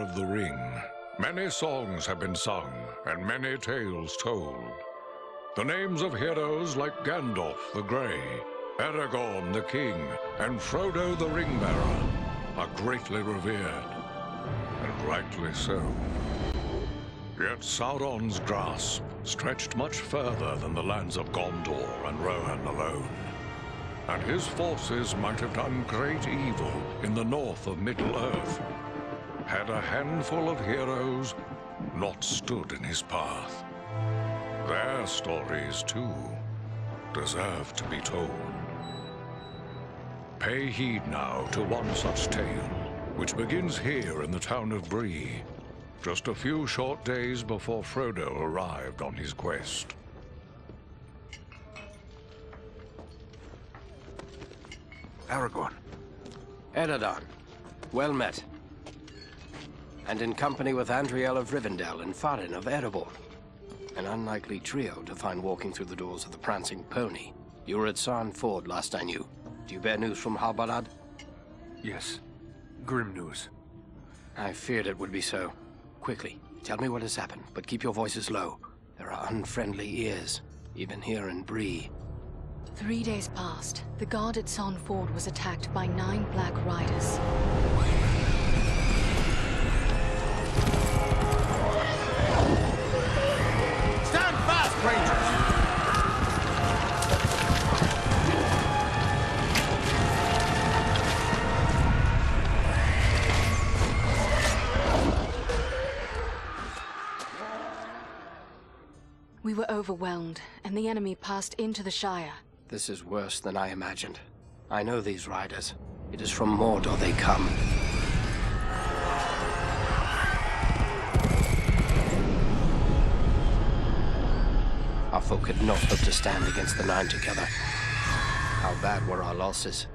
of the Ring, many songs have been sung and many tales told. The names of heroes like Gandalf the Grey, Aragorn the King, and Frodo the Ring-Bearer are greatly revered, and rightly so. Yet Sauron's grasp stretched much further than the lands of Gondor and Rohan alone, and his forces might have done great evil in the north of Middle-earth, had a handful of heroes not stood in his path. Their stories, too, deserve to be told. Pay heed now to one such tale, which begins here in the town of Bree, just a few short days before Frodo arrived on his quest. Aragorn. Eredon, well met. And in company with Andriel of Rivendell and Farin of Erebor. An unlikely trio to find walking through the doors of the Prancing Pony. You were at Sarn Ford last I knew. Do you bear news from Halbarad? Yes. Grim news. I feared it would be so. Quickly, tell me what has happened, but keep your voices low. There are unfriendly ears, even here in Bree. 3 days passed. The guard at Sarn Ford was attacked by 9 Black Riders. Stand fast, Rangers! We were overwhelmed, and the enemy passed into the Shire. This is worse than I imagined. I know these riders. It is from Mordor they come. Our folk could not hope to stand against the 9 together. How bad were our losses?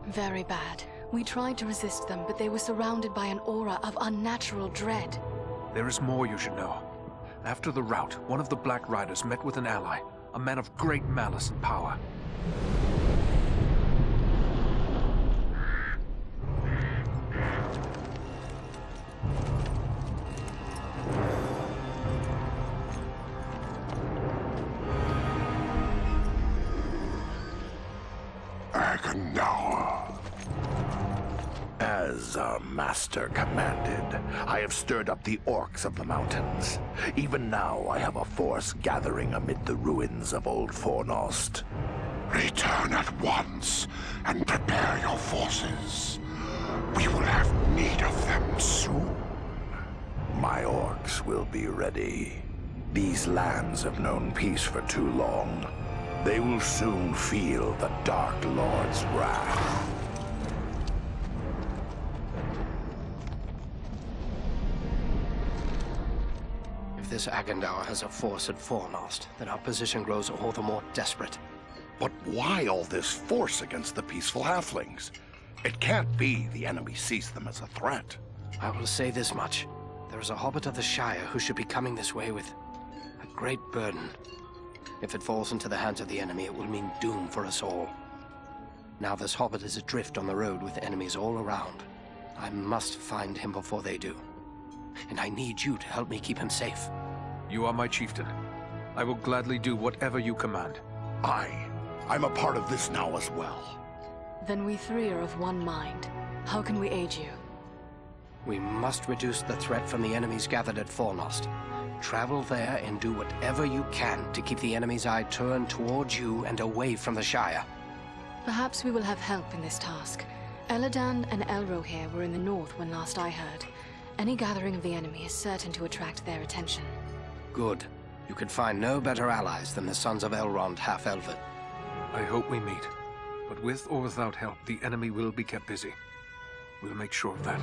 Very bad. We tried to resist them, but they were surrounded by an aura of unnatural dread. There is more you should know. After the rout, one of the Black Riders met with an ally, a man of great malice and power. As our master commanded, I have stirred up the orcs of the mountains. Even now, I have a force gathering amid the ruins of Old Fornost. Return at once and prepare your forces. We will have need of them soon. My orcs will be ready. These lands have known peace for too long. They will soon feel the Dark Lord's wrath. If this Agandaur has a force at Fornost, then our position grows all the more desperate. But why all this force against the peaceful halflings? It can't be the enemy sees them as a threat. I will say this much. There is a hobbit of the Shire who should be coming this way with a great burden. If it falls into the hands of the enemy, it will mean doom for us all. Now this hobbit is adrift on the road with enemies all around. I must find him before they do. And I need you to help me keep him safe. You are my chieftain. I will gladly do whatever you command. I'm a part of this now as well. Then we 3 are of one mind. How can we aid you? We must reduce the threat from the enemies gathered at Fornost. Travel there and do whatever you can to keep the enemy's eye turned towards you and away from the Shire. Perhaps we will have help in this task. Eladan and Elrohir were in the north when last I heard. Any gathering of the enemy is certain to attract their attention. Good. You could find no better allies than the sons of Elrond half-elven. I hope we meet. But with or without help, the enemy will be kept busy. We'll make sure of that.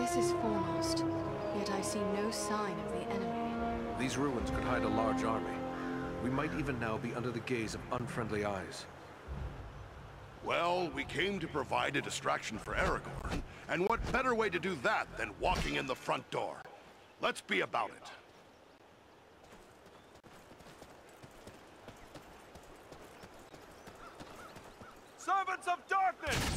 This is foremost, yet I see no sign of the enemy. These ruins could hide a large army. We might even now be under the gaze of unfriendly eyes. Well, we came to provide a distraction for Aragorn, and what better way to do that than walking in the front door? Let's be about it. Servants of darkness!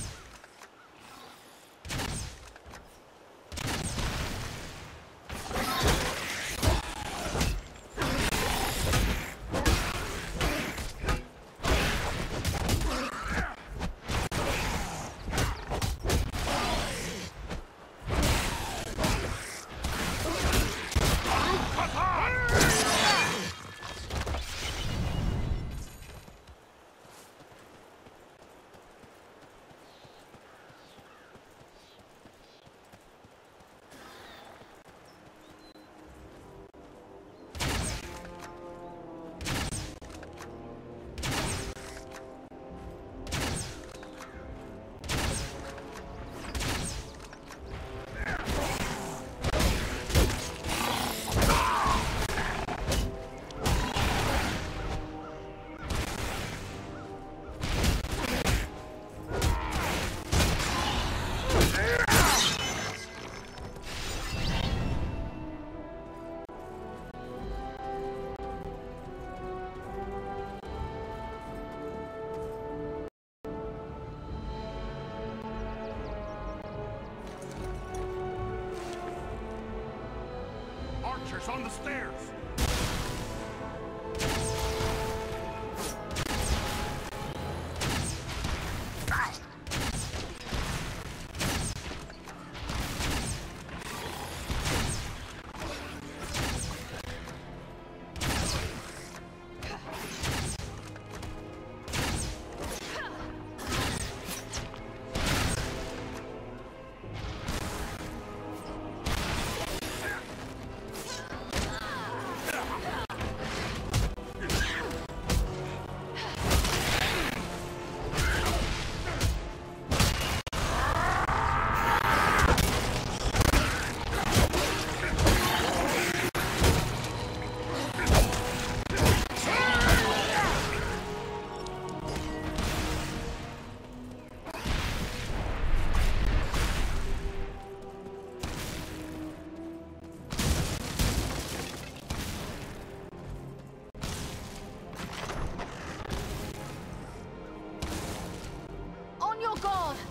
Archers on the stairs!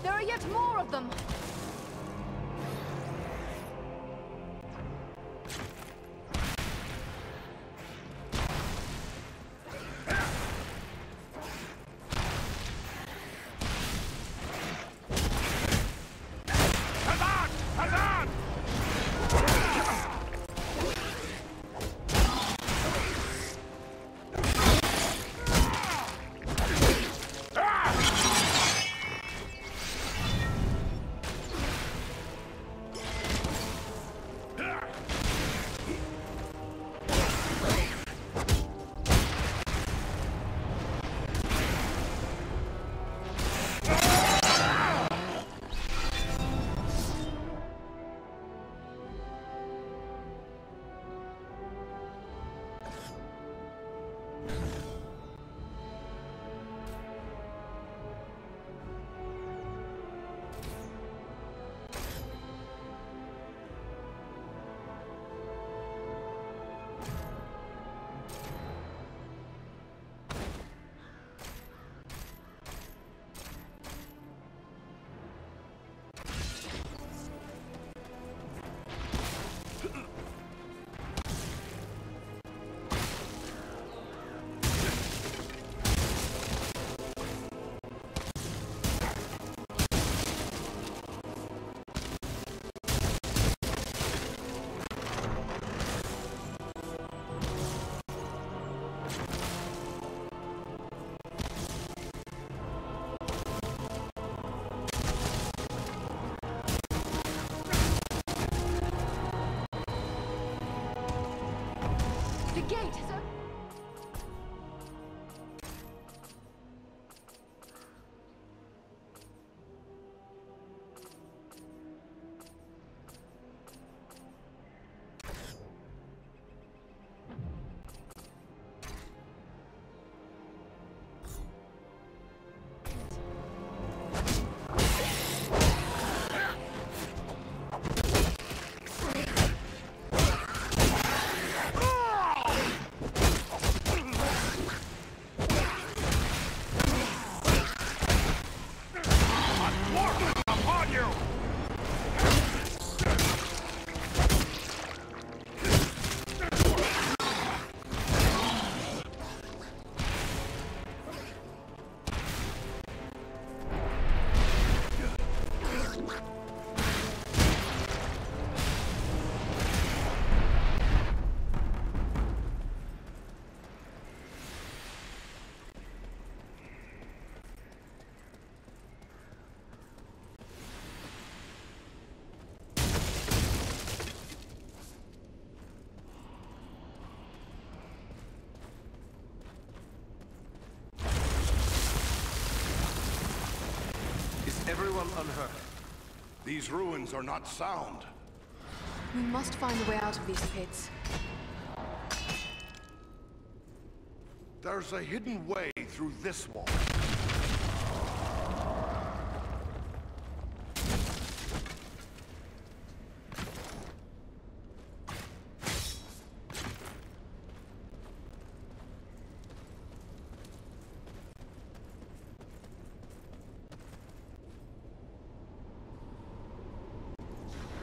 There are yet more of them! The gate is open! Everyone unhurt. These ruins are not sound. We must find a way out of these pits. There's a hidden way through this wall.